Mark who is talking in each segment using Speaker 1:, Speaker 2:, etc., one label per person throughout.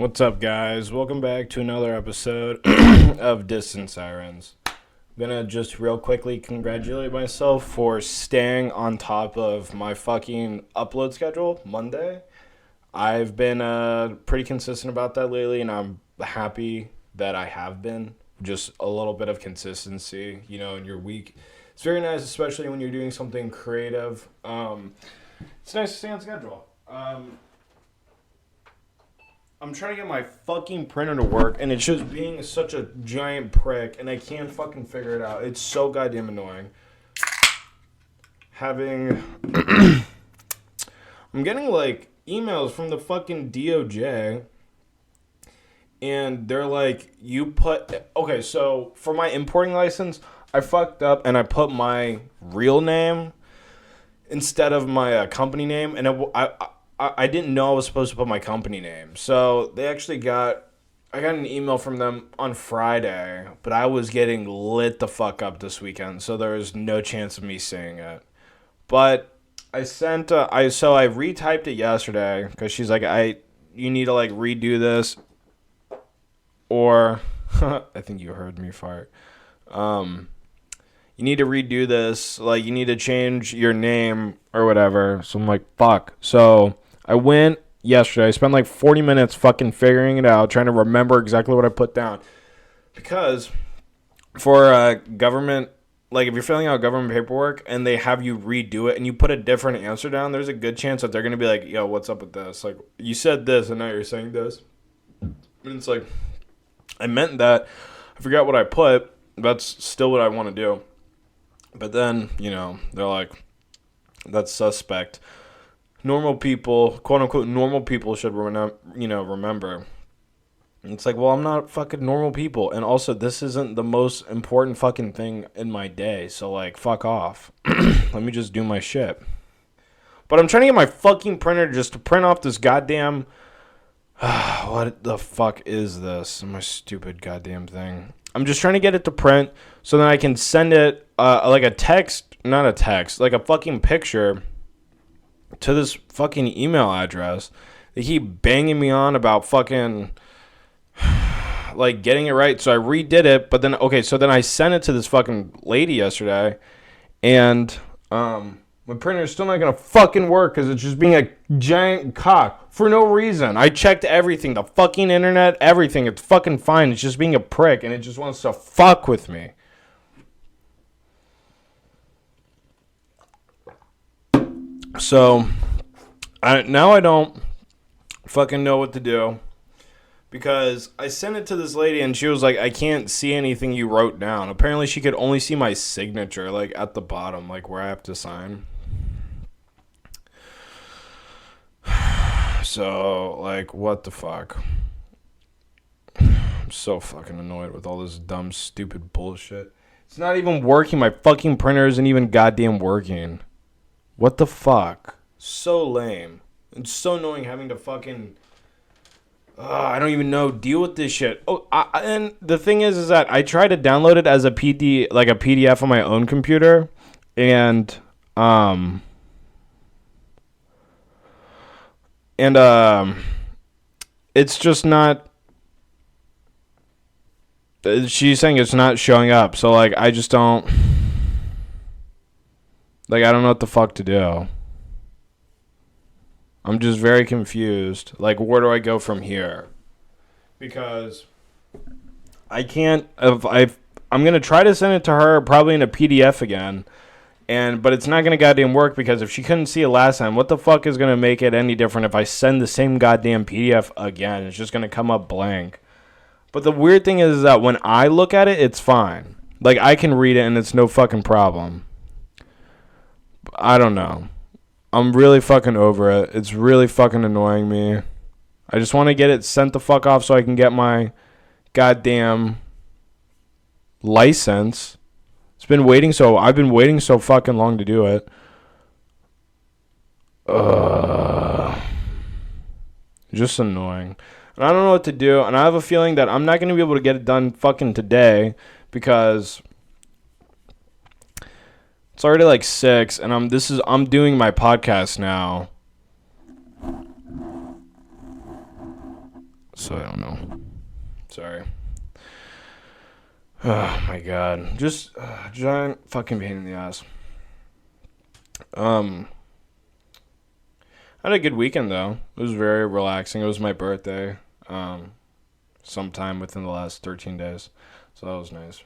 Speaker 1: What's up, guys? Welcome back to another episode of Distant Sirens. I'm gonna just real quickly congratulate myself for staying on top of my fucking upload schedule Monday. I've been pretty consistent about that lately, and I'm happy that I have been. Just a little bit of consistency, in your week. It's very nice, especially when you're doing something creative. It's nice to stay on schedule. I'm trying to get my fucking printer to work, and it's just being such a giant prick, and I can't fucking figure it out. It's so goddamn annoying. I'm getting, emails from the fucking DOJ, and they're like, okay, so for my importing license, I fucked up, and I put my real name instead of my company name, and I didn't know I was supposed to put my company name. So I got an email from them on Friday, but I was getting lit the fuck up this weekend, so there was no chance of me seeing it. But I retyped it yesterday because she's like, you need to redo this, or I think you heard me fart. You need to redo this, you need to change your name or whatever. So I'm like, fuck. So I went yesterday. I spent 40 minutes fucking figuring it out, trying to remember exactly what I put down. Because for government, if you're filling out government paperwork and they have you redo it and you put a different answer down, there's a good chance that they're going to be like, yo, what's up with this? You said this and now you're saying this. And it's I meant that. I forgot what I put. That's still what I want to do. But then, they're like, that's suspect. Normal people, quote unquote, normal people should remember. And it's well, I'm not fucking normal people. And also, this isn't the most important fucking thing in my day. So, fuck off. Let me just do my shit. But I'm trying to get my fucking printer just to print off this goddamn... what the fuck is this? My stupid goddamn thing. I'm just trying to get it to print so then I can send it a fucking picture to this fucking email address. They keep banging me on about fucking getting it right. So I redid it, but then I sent it to this fucking lady yesterday, and my printer is still not gonna fucking work because it's just being a giant cock for no reason. I checked everything, the fucking internet, everything. It's fucking fine. It's just being a prick, and it just wants to fuck with me. So, I don't fucking know what to do, because I sent it to this lady and she was like, I can't see anything you wrote down. Apparently she could only see my signature, at the bottom, where I have to sign. So, what the fuck? I'm so fucking annoyed with all this dumb, stupid bullshit. It's not even working. My fucking printer isn't even goddamn working. What the fuck? So lame. It's so annoying having to fucking... I don't even know. Deal with this shit. Oh, and the thing is that I tried to download it as a PDF on my own computer, and it's just not... She's saying it's not showing up, so, I just don't... I don't know what the fuck to do. I'm just very confused. Where do I go from here? Because I can't... I'm going to try to send it to her probably in a PDF again. But it's not going to goddamn work, because if she couldn't see it last time, what the fuck is going to make it any different if I send the same goddamn PDF again? It's just going to come up blank. But the weird thing is that when I look at it, it's fine. I can read it and it's no fucking problem. I don't know. I'm really fucking over it. It's really fucking annoying me. I just want to get it sent the fuck off so I can get my goddamn license. I've been waiting so fucking long to do it. Just annoying. And I don't know what to do, and I have a feeling that I'm not going to be able to get it done fucking today, because it's already 6, and I'm doing my podcast now. so I don't know. Sorry. Oh my god. Just giant fucking pain in the ass. I had a good weekend though. It was very relaxing. It was my birthday. Sometime within the last 13 days. So that was nice.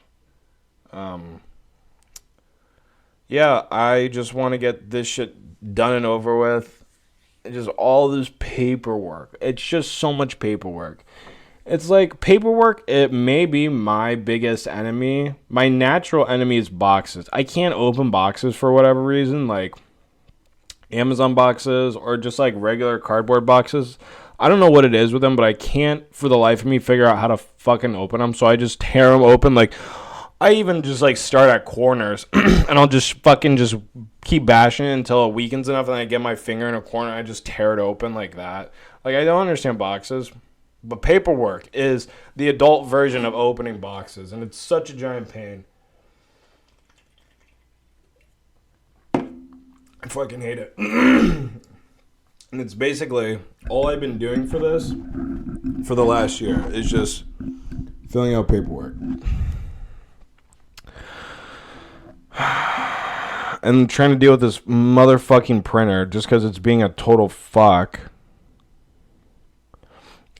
Speaker 1: Yeah, I just want to get this shit done and over with. Just all this paperwork. It's just so much paperwork. It's like paperwork, it may be my biggest enemy. My natural enemy is boxes. I can't open boxes for whatever reason, like Amazon boxes or just like regular cardboard boxes. I don't know what it is with them, but I can't for the life of me figure out how to fucking open them. So I just tear them open. Like, I even just like start at corners and I'll just fucking just keep bashing it until it weakens enough and then I get my finger in a corner and I just tear it open like that. Like, I don't understand boxes. But paperwork is the adult version of opening boxes, and it's such a giant pain. I fucking hate it. And it's basically all I've been doing for this for the last year is just filling out paperwork. And trying to deal with this motherfucking printer just because it's being a total fuck.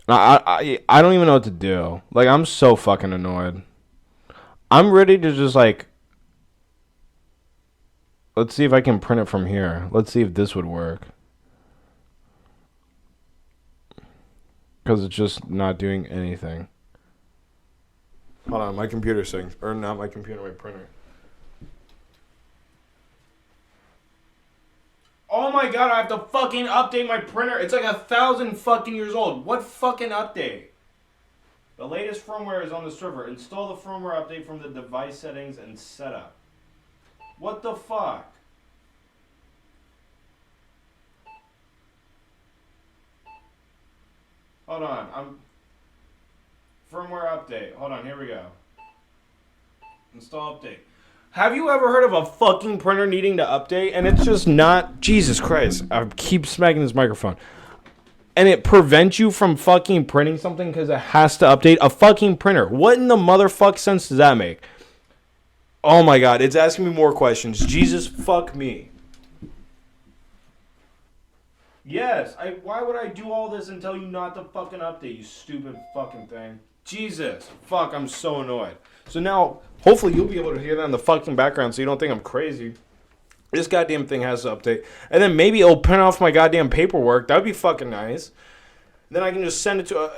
Speaker 1: I don't even know what to do. Like, I'm so fucking annoyed. I'm ready to just, like... Let's see if I can print it from here. Let's see if this would work. Because it's just not doing anything. Hold on, my computer's saying... Or not my computer, my printer. Oh my god, I have to fucking update my printer. It's like 1,000 fucking years old. What fucking update? The latest firmware is on the server. Install the firmware update from the device settings and setup. What the fuck? Hold on, firmware update. Hold on, here we go. Install update. Have you ever heard of a fucking printer needing to update? And it's just not... Jesus Christ. I keep smacking this microphone. And it prevents you from fucking printing something because it has to update a fucking printer. What in the motherfuck sense does that make? Oh my god, it's asking me more questions. Jesus fuck me. Yes, why would I do all this and tell you not to fucking update, you stupid fucking thing? Jesus. Fuck, I'm so annoyed. So now, hopefully you'll be able to hear that in the fucking background so you don't think I'm crazy. This goddamn thing has to update. And then maybe it'll print off my goddamn paperwork. That would be fucking nice. Then I can just send it to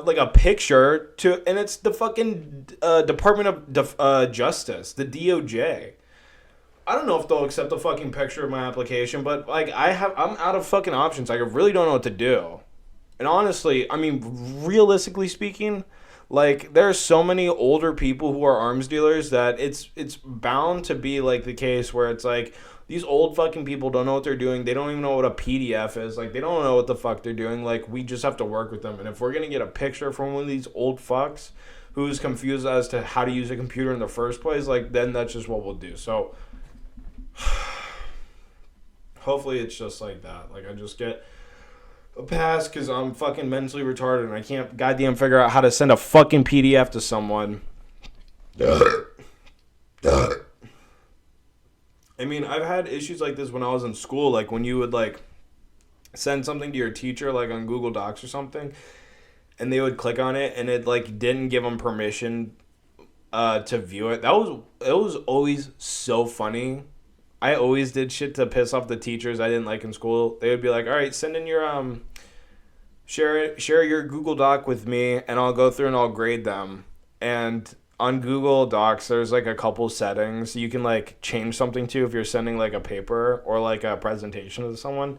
Speaker 1: like a picture to, and it's the fucking Department of Justice, the DOJ. I don't know if they'll accept the fucking picture of my application, but like I'm out of fucking options. Like, I really don't know what to do. And honestly, I mean, realistically speaking, like, there are so many older people who are arms dealers that it's bound to be like the case where it's like these old fucking people don't know what they're doing. They don't even know what a PDF is. Like, they don't know what the fuck they're doing. Like, we just have to work with them. And if we're gonna get a picture from one of these old fucks who's confused as to how to use a computer in the first place, like, then that's just what we'll do. So hopefully it's just like that. Like, I just get a pass because I'm fucking mentally retarded and I can't goddamn figure out how to send a fucking PDF to someone. I mean, I've had issues like this when I was in school. Like, when you would, like, send something to your teacher, like, on Google Docs or something, and they would click on it and it, like, didn't give them permission to view it. It was always so funny. I always did shit to piss off the teachers I didn't like in school. They would be like, all right, send in your, share your Google Doc with me, and I'll go through and I'll grade them. And on Google Docs, there's, like, a couple settings you can, like, change something to if you're sending, like, a paper or, like, a presentation to someone.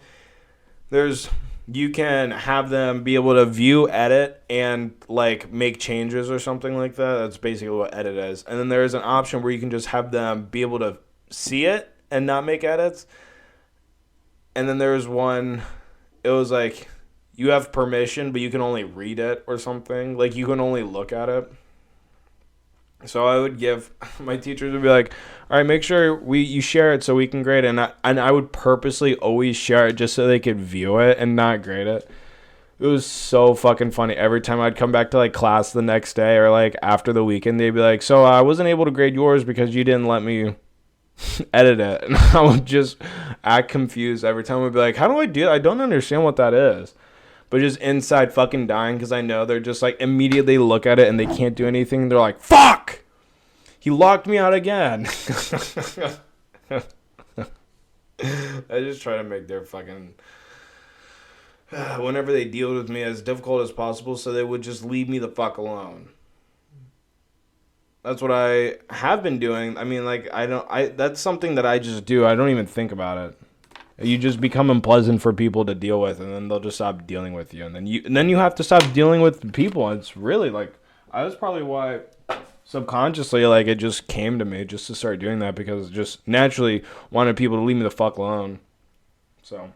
Speaker 1: You can have them be able to view, edit, and, like, make changes or something like that. That's basically what edit is. And then there's an option where you can just have them be able to see it and not make edits. And then there's one, it was like, you have permission, but you can only read it or something. Like, you can only look at it. So I would give, my teachers would be like, all right, make sure you share it so we can grade it. And I would purposely always share it just so they could view it and not grade it. It It was so fucking funny. Every time I'd come back to like class the next day or like after the weekend, they'd be like, so I wasn't able to grade yours because you didn't let me edit it. And I would just act confused every time. I'd be like, how do I do that? I don't understand what that is. But just inside fucking dying because I know they're just like immediately look at it and they can't do anything. They're like, fuck! He locked me out again. I just try to make their fucking... whenever they deal with me as difficult as possible so they would just leave me the fuck alone. That's what I have been doing. I mean, like, that's something that I just do. I don't even think about it. You just become unpleasant for people to deal with, and then they'll just stop dealing with you. And then you have to stop dealing with people. It's really, like, that's probably why subconsciously, like, it just came to me just to start doing that because just naturally wanted people to leave me the fuck alone. So...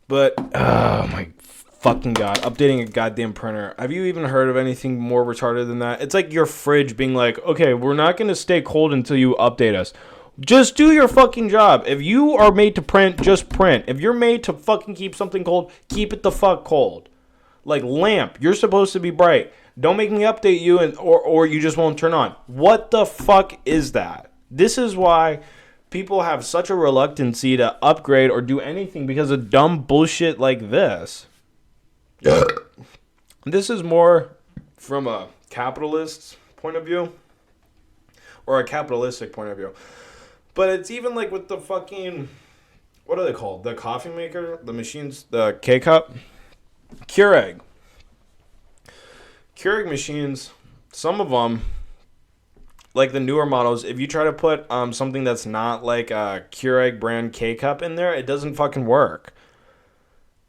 Speaker 1: But, oh my fucking God, updating a goddamn printer. Have you even heard of anything more retarded than that? It's like your fridge being like, okay, we're not going to stay cold until you update us. Just do your fucking job. If you are made to print, just print. If you're made to fucking keep something cold, keep it the fuck cold. Like lamp, you're supposed to be bright. Don't make me update you or you just won't turn on. What the fuck is that? This is why... people have such a reluctancy to upgrade or do anything because of dumb bullshit like this. This is more from a capitalist's point of view or a capitalistic point of view. But it's even like with the fucking, what are they called? The coffee maker, the machines, the K-Cup, Keurig. Keurig machines, some of them, like the newer models, if you try to put something that's not like a Keurig brand K-Cup in there, it doesn't fucking work.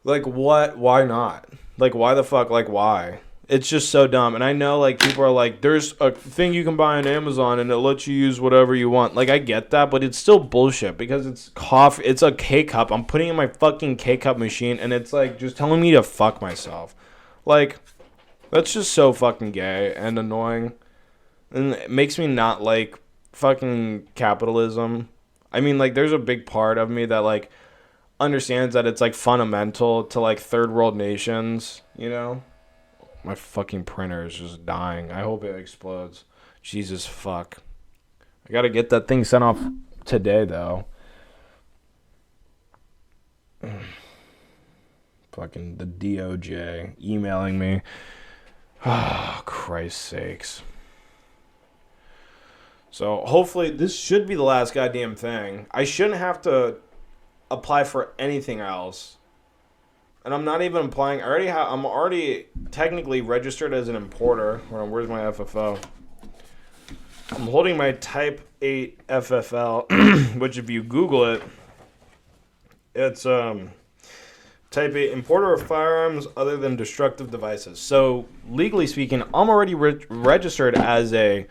Speaker 1: Like, what? Why not? Like, why the fuck? Like, why? It's just so dumb. And I know, like, people are like, there's a thing you can buy on Amazon and it lets you use whatever you want. Like, I get that, but it's still bullshit because it's coffee. It's a K-Cup. I'm putting in my fucking K-Cup machine and it's, like, just telling me to fuck myself. Like, that's just so fucking gay and annoying. And it makes me not like fucking capitalism. I mean, like, there's a big part of me that, like, understands that it's, like, fundamental to, like, third world nations, you know? My fucking printer is just dying. I hope it explodes. Jesus fuck. I gotta get that thing sent off today, though. Fucking the DOJ emailing me. Oh, Christ's sakes. So hopefully this should be the last goddamn thing. I shouldn't have to apply for anything else. And I'm not even applying. I'm already technically registered as an importer. Where's my FFO? I'm holding my Type 8 FFL, which if you Google it, it's Type 8 importer of firearms other than destructive devices. So legally speaking, I'm already registered as a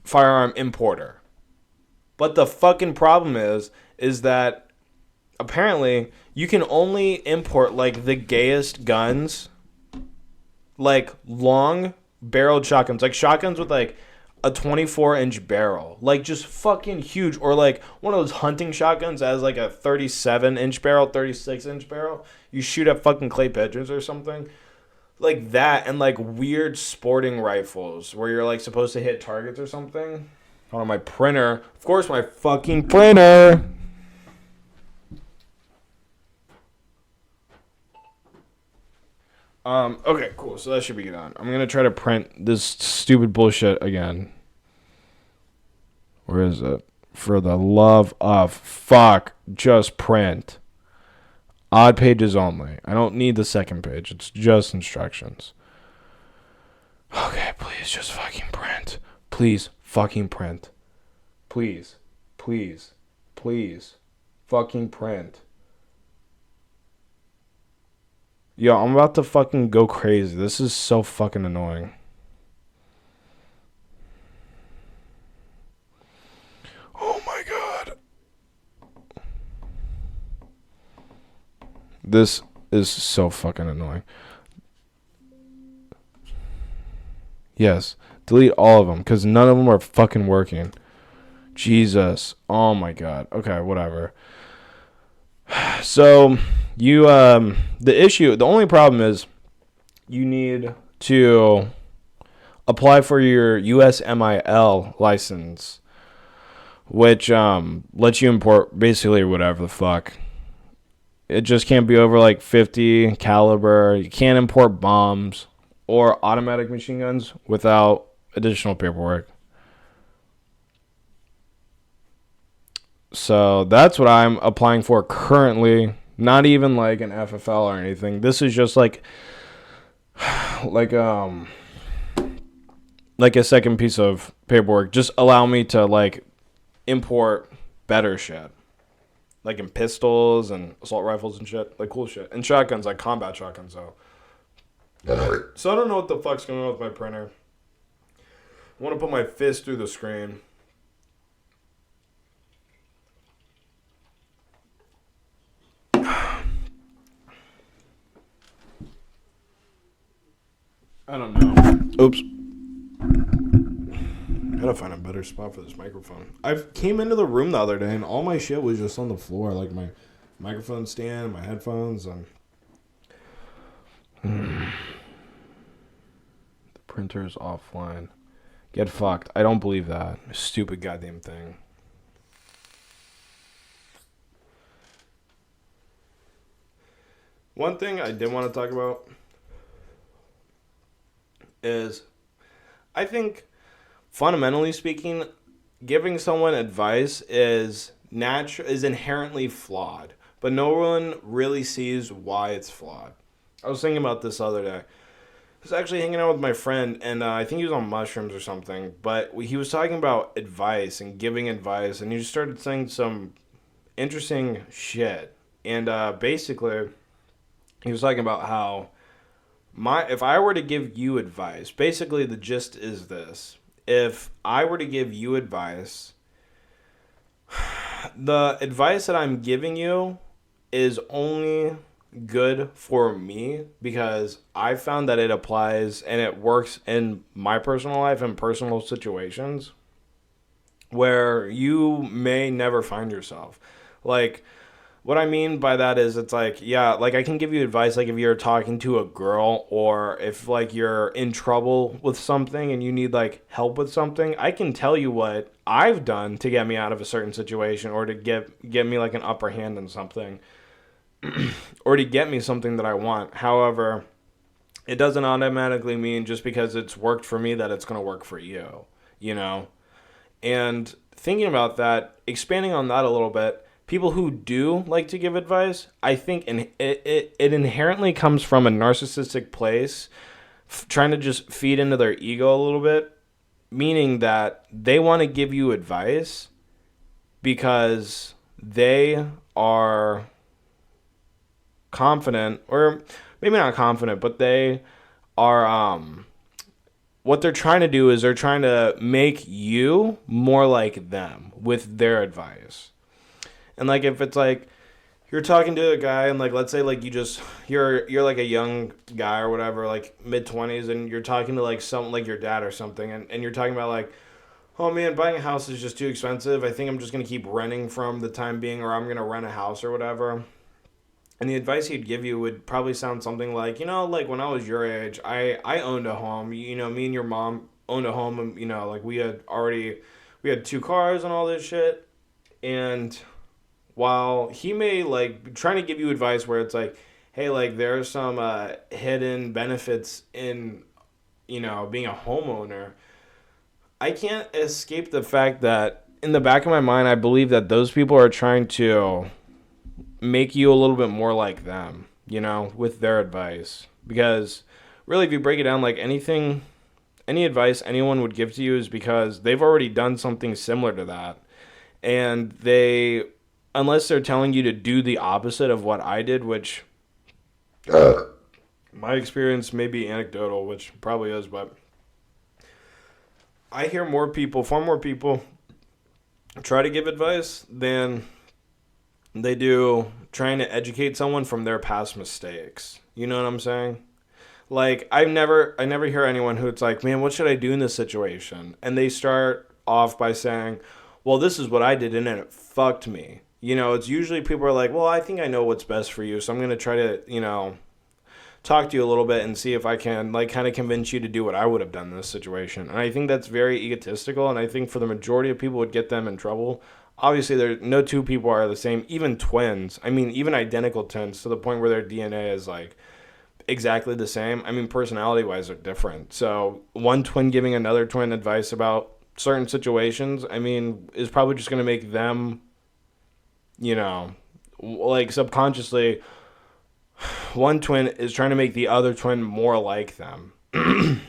Speaker 1: firearm importer. But the fucking problem is that apparently you can only import like the gayest guns, like long barreled shotguns, like shotguns with like a 24-inch barrel, like just fucking huge, or like one of those hunting shotguns that has like a 37-inch barrel, 36-inch barrel. You shoot at fucking clay pigeons or something. Like that, and like weird sporting rifles where you're like supposed to hit targets or something. Hold on, my printer. Of course, my fucking printer. Okay, cool. So that should be good on. I'm gonna try to print this stupid bullshit again. Where is it? For the love of fuck, just print. Odd pages only. I don't need the second page. It's just instructions. Okay, please just fucking print. Please fucking print. Please. Please. Please. Fucking print. Yo, I'm about to fucking go crazy. This is so fucking annoying. Oh my god. This is so fucking annoying. Yes. Delete all of them because none of them are fucking working. Jesus. Oh my god. Okay, whatever. So, The only problem is you need to apply for your USMIL license, which lets you import basically whatever the fuck. It just can't be over like 50 caliber. You can't import bombs or automatic machine guns without additional paperwork. So that's what I'm applying for currently. Not even like an FFL or anything. This is just like like a second piece of paperwork. Just allow me to like import better shit. Like in pistols and assault rifles and shit. Like cool shit. And shotguns, like combat shotguns, though. So I don't know what the fuck's going on with my printer. I want to put my fist through the screen. I don't know. Oops. Gotta find a better spot for this microphone. I came into the room the other day and all my shit was just on the floor, like my microphone stand, my headphones, and the printer is offline. Get fucked. I don't believe that. Stupid goddamn thing. One thing I did want to talk about is I think fundamentally speaking, giving someone advice is inherently flawed, but no one really sees why it's flawed. I was thinking about this the other day. I was actually hanging out with my friend, and I think he was on mushrooms or something, but he was talking about advice and giving advice, and he just started saying some interesting shit. And basically, he was talking about how if I were to give you advice, basically the gist is this. If I were to give you advice, the advice that I'm giving you is only good for me because I found that it applies and it works in my personal life and personal situations where you may never find yourself. Like, what I mean by that is it's like, yeah, like I can give you advice like if you're talking to a girl or if like you're in trouble with something and you need like help with something, I can tell you what I've done to get me out of a certain situation or to get me like an upper hand in something or to get me something that I want. However, it doesn't automatically mean just because it's worked for me that it's going to work for you, you know? And thinking about that, expanding on that a little bit, people who do like to give advice, I think it inherently comes from a narcissistic place, trying to just feed into their ego a little bit, meaning that they want to give you advice because they are confident, or maybe not confident, but they are, what they're trying to do is they're trying to make you more like them with their advice. And like if it's like you're talking to a guy and like let's say like you're like a young guy or whatever, like mid-20s, and you're talking to like some like your dad or something, and you're talking about like, oh man, buying a house is just too expensive. I think I'm just gonna keep renting from the time being, or I'm gonna rent a house or whatever. And the advice he'd give you would probably sound something like, you know, like when I was your age, I owned a home. You know, me and your mom owned a home, and you know, like we had 2 cars and all this shit. And while he may like be trying to give you advice where it's like, hey, like there are some hidden benefits in, you know, being a homeowner, I can't escape the fact that in the back of my mind, I believe that those people are trying to make you a little bit more like them, you know, with their advice. Because really, if you break it down, like any advice anyone would give to you is because they've already done something similar to that. And they, unless they're telling you to do the opposite of what I did, which my experience may be anecdotal, which probably is, but I hear far more people try to give advice than they do trying to educate someone from their past mistakes. You know what I'm saying? Like, I never hear anyone who it's like, man, what should I do in this situation? And they start off by saying, well, this is what I did and it fucked me. It's usually people are like, well, I think I know what's best for you, so I'm going to try to, talk to you a little bit and see if I can, like, kind of convince you to do what I would have done in this situation. And I think that's very egotistical, and I think for the majority of people would get them in trouble. Obviously, no two people are the same, even twins. I mean, even identical twins, to the point where their DNA is, like, exactly the same. I mean, personality-wise, they're different. So one twin giving another twin advice about certain situations, I mean, is probably just going to make them, like, subconsciously, one twin is trying to make the other twin more like them. And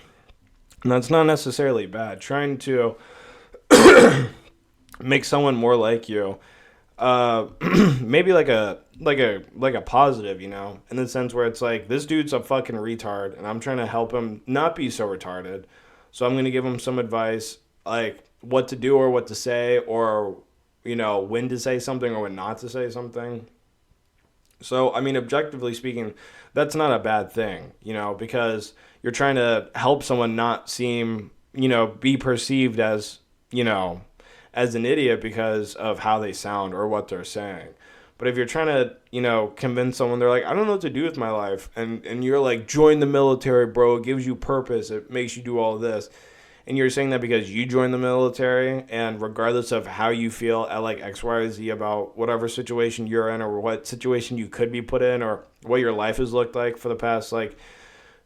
Speaker 1: that's not necessarily bad. Trying to make someone more like you, maybe like a positive, in the sense where it's like, this dude's a fucking retard, and I'm trying to help him not be so retarded. So I'm gonna give him some advice, like what to do or what to say, or when to say something or when not to say something. So, I mean, objectively speaking, that's not a bad thing, because you're trying to help someone not seem, be perceived as, as an idiot because of how they sound or what they're saying. But if you're trying to, convince someone, they're like, I don't know what to do with my life. And you're like, join the military, bro. It gives you purpose. It makes you do all this. And you're saying that because you joined the military, and regardless of how you feel at like X, Y, or Z about whatever situation you're in, or what situation you could be put in, or what your life has looked like for the past like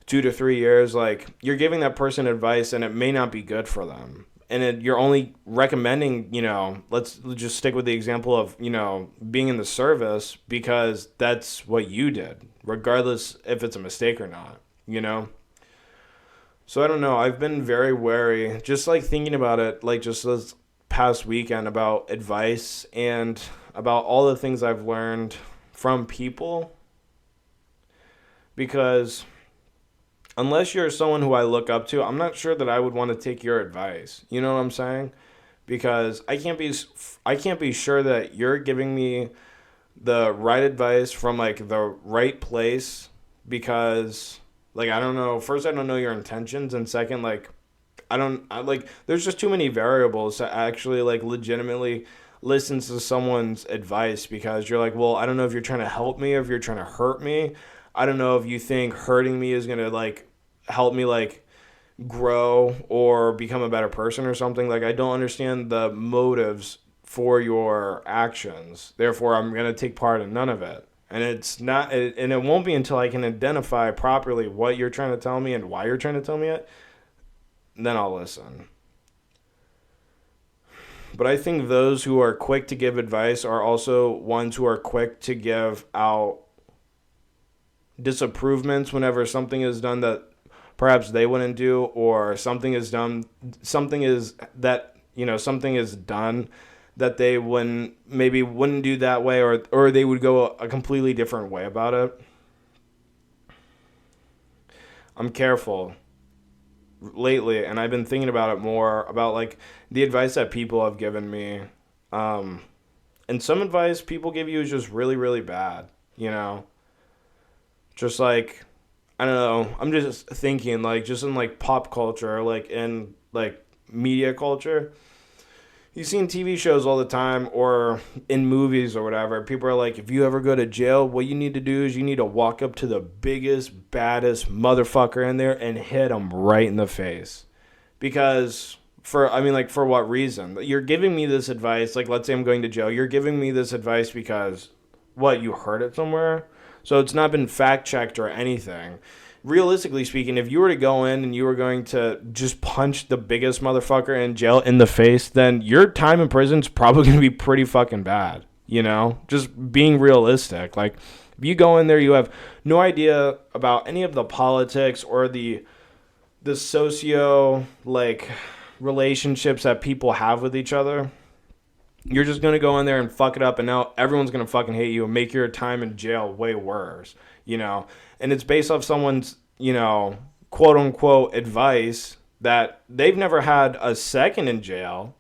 Speaker 1: 2 to 3 years, like, you're giving that person advice and it may not be good for them. And you're only recommending, let's just stick with the example of, being in the service, because that's what you did, regardless if it's a mistake or not, So I don't know. I've been very wary, just like thinking about it, like just this past weekend, about advice and about all the things I've learned from people. Because unless you're someone who I look up to, I'm not sure that I would want to take your advice. You know what I'm saying? Because I can't be sure that you're giving me the right advice from like the right place, because like, I don't know. First, I don't know your intentions, and second, like, there's just too many variables to actually like legitimately listen to someone's advice, because you're like, well, I don't know if you're trying to help me or if you're trying to hurt me. I don't know if you think hurting me is going to like help me like grow or become a better person or something. Like, I don't understand the motives for your actions. Therefore, I'm going to take part in none of it. And it won't be until I can identify properly what you're trying to tell me and why you're trying to tell me it, then I'll listen. But I think those who are quick to give advice are also ones who are quick to give out disapprovements whenever something is done that perhaps they wouldn't do, or something is done that they wouldn't do that way, or they would go a completely different way about it. I'm careful lately, and I've been thinking about it more, about like the advice that people have given me. And some advice people give you is just really, really bad, Just like, I don't know, I'm just thinking like, just in like pop culture, like in like media culture, you see in TV shows all the time, or in movies or whatever, people are like, if you ever go to jail, what you need to do is you need to walk up to the biggest, baddest motherfucker in there and hit him right in the face. Because, for what reason? You're giving me this advice, like, let's say I'm going to jail. You're giving me this advice because, what, you heard it somewhere? So it's not been fact-checked or anything. Realistically speaking, if you were to go in and you were going to just punch the biggest motherfucker in jail in the face, then your time in prison is probably going to be pretty fucking bad, Just being realistic. Like, if you go in there, you have no idea about any of the politics or the socio, like, relationships that people have with each other. You're just going to go in there and fuck it up, and now everyone's going to fucking hate you and make your time in jail way worse, And it's based off someone's, quote-unquote advice that they've never had a second in jail.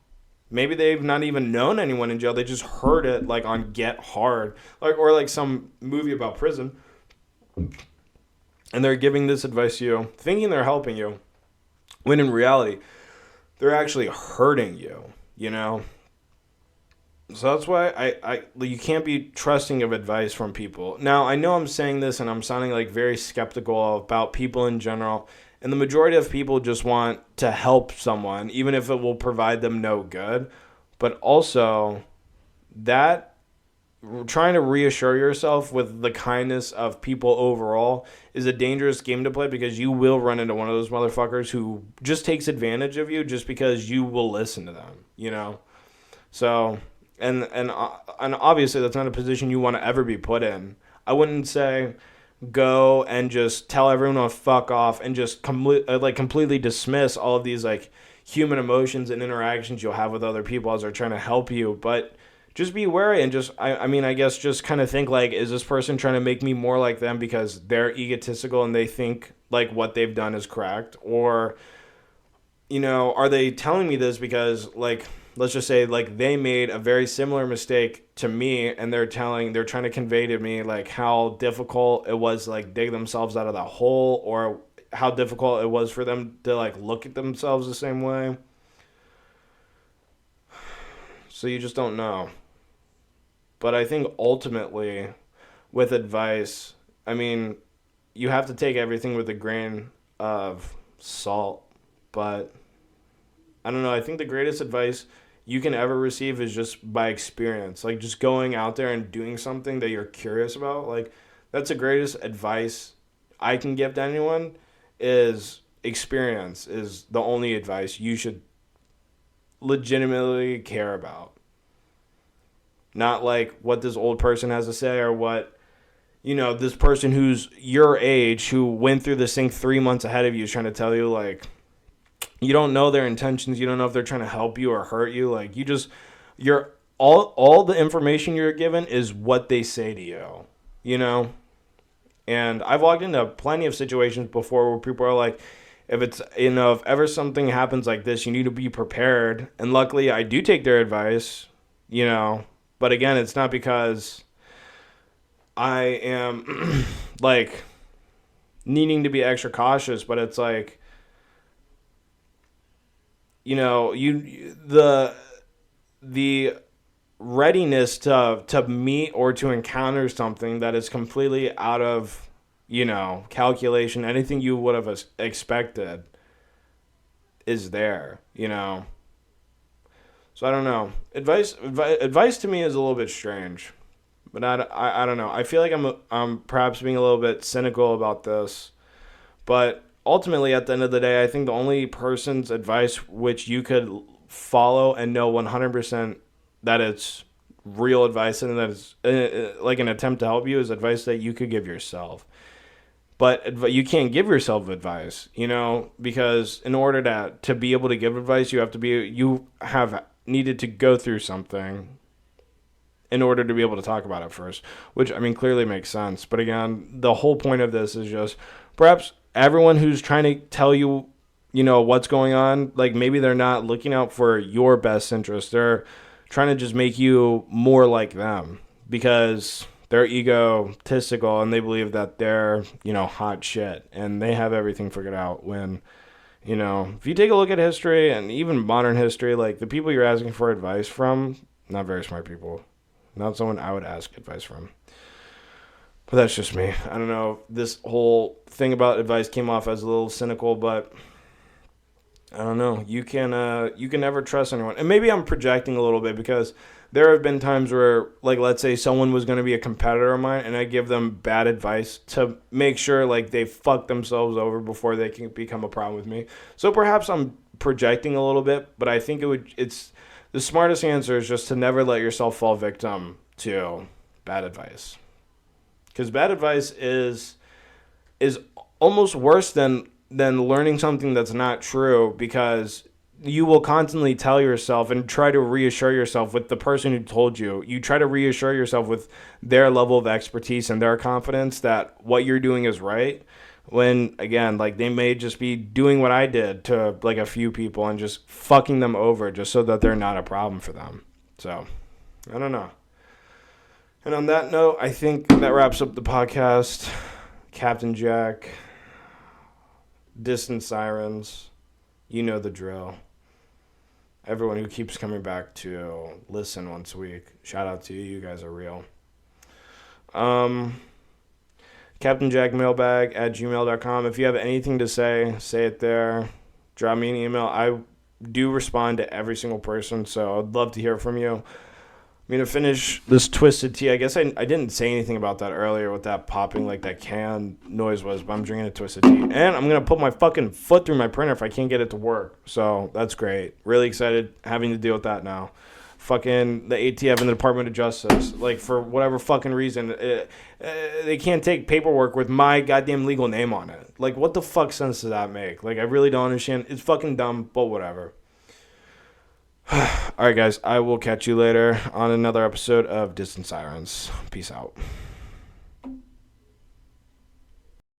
Speaker 1: Maybe they've not even known anyone in jail. They just heard it, like, on Get Hard, or like some movie about prison. And they're giving this advice to you, thinking they're helping you, when in reality, they're actually hurting you, So that's why you can't be trusting of advice from people. Now, I know I'm saying this and I'm sounding like very skeptical about people in general. And the majority of people just want to help someone, even if it will provide them no good. But also, that trying to reassure yourself with the kindness of people overall is a dangerous game to play because you will run into one of those motherfuckers who just takes advantage of you just because you will listen to them, you know? So, and obviously that's not a position you want to ever be put in. I wouldn't say go and just tell everyone to fuck off and just completely dismiss all of these like human emotions and interactions you'll have with other people as they're trying to help you, but just be wary and just I mean I guess just kind of think like, is this person trying to make me more like them because they're egotistical and they think like what they've done is correct, or are they telling me this because like, let's just say like they made a very similar mistake to me and they're trying to convey to me like how difficult it was to like dig themselves out of the hole, or how difficult it was for them to like look at themselves the same way. So you just don't know. But I think ultimately with advice, I mean, you have to take everything with a grain of salt, but I don't know. I think the greatest advice you can ever receive is just by experience. Like just going out there and doing something that you're curious about. Like that's the greatest advice I can give to anyone, is experience is the only advice you should legitimately care about. Not like what this old person has to say, or what this person who's your age who went through this thing 3 months ahead of you is trying to tell you. Like, you don't know their intentions. You don't know if they're trying to help you or hurt you. Like, you're all the information you're given is what they say to you. And I've walked into plenty of situations before where people are like, if ever something happens like this, you need to be prepared. And luckily I do take their advice. But again, it's not because I am like needing to be extra cautious, but it's like, the readiness to meet or to encounter something that is completely out of, calculation, anything you would have expected is there. So I don't know. Advice to me is a little bit strange, but I don't know. I feel like I'm perhaps being a little bit cynical about this, but ultimately at the end of the day, I think the only person's advice which you could follow and know 100% that it's real advice and that it's like an attempt to help you is advice that you could give yourself. But you can't give yourself advice, because in order to be able to give advice, you have needed to go through something in order to be able to talk about it first, which, I mean, clearly makes sense. But again, the whole point of this is just perhaps everyone who's trying to tell you, what's going on, like maybe they're not looking out for your best interest. They're trying to just make you more like them because they're egotistical and they believe that they're, hot shit and they have everything figured out when, if you take a look at history and even modern history, like the people you're asking for advice from, not very smart people. Not someone I would ask advice from. But that's just me. I don't know. This whole thing about advice came off as a little cynical, but I don't know. You can never trust anyone. And maybe I'm projecting a little bit because there have been times where, like, let's say someone was going to be a competitor of mine and I give them bad advice to make sure, like, they fuck themselves over before they can become a problem with me. So perhaps I'm projecting a little bit, but I think it's the smartest answer is just to never let yourself fall victim to bad advice. Because bad advice is almost worse than learning something that's not true, because you will constantly tell yourself and try to reassure yourself with the person who told you. You try to reassure yourself with their level of expertise and their confidence that what you're doing is right. When, again, like they may just be doing what I did to like a few people and just fucking them over just so that they're not a problem for them. So, I don't know. And on that note, I think that wraps up the podcast. Captain Jack, Distant Sirens, you know the drill. everyone who keeps coming back to listen once a week. Shout out to you. You guys are real. CaptainJackMailbag@gmail.com. If you have anything to say it there. Drop me an email. I do respond to every single person, so I'd love to hear from you. I'm going to finish this Twisted Tea. I guess I didn't say anything about that earlier, what that popping like that can noise was, but I'm drinking a Twisted Tea. And I'm going to put my fucking foot through my printer if I can't get it to work. So that's great. Really excited having to deal with that now. Fucking the ATF and the Department of Justice, like, for whatever fucking reason, they can't take paperwork with my goddamn legal name on it. Like, what the fuck sense does that make? Like, I really don't understand. It's fucking dumb, but whatever. All right, guys, I will catch you later on another episode of Distant Sirens. Peace out.